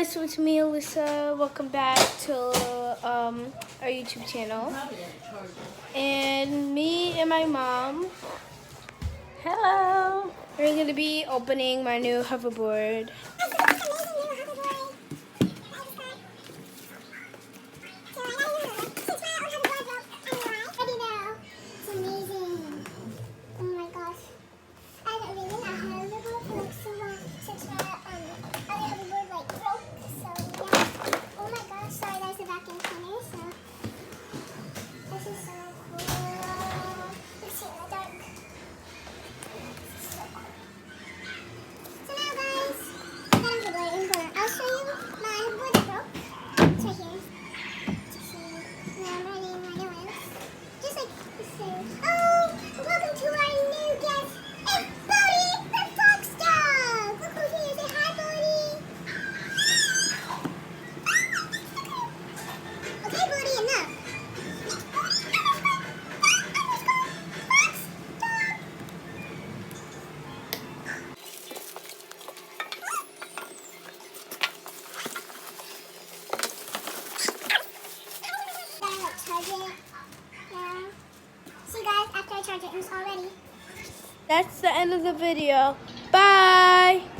guys, it's me, Alyssa. Welcome back to our YouTube channel. And me and my mom, hello. We're going to be opening my new hoverboard. Charge it and it's all ready. That's the end of the video. Bye!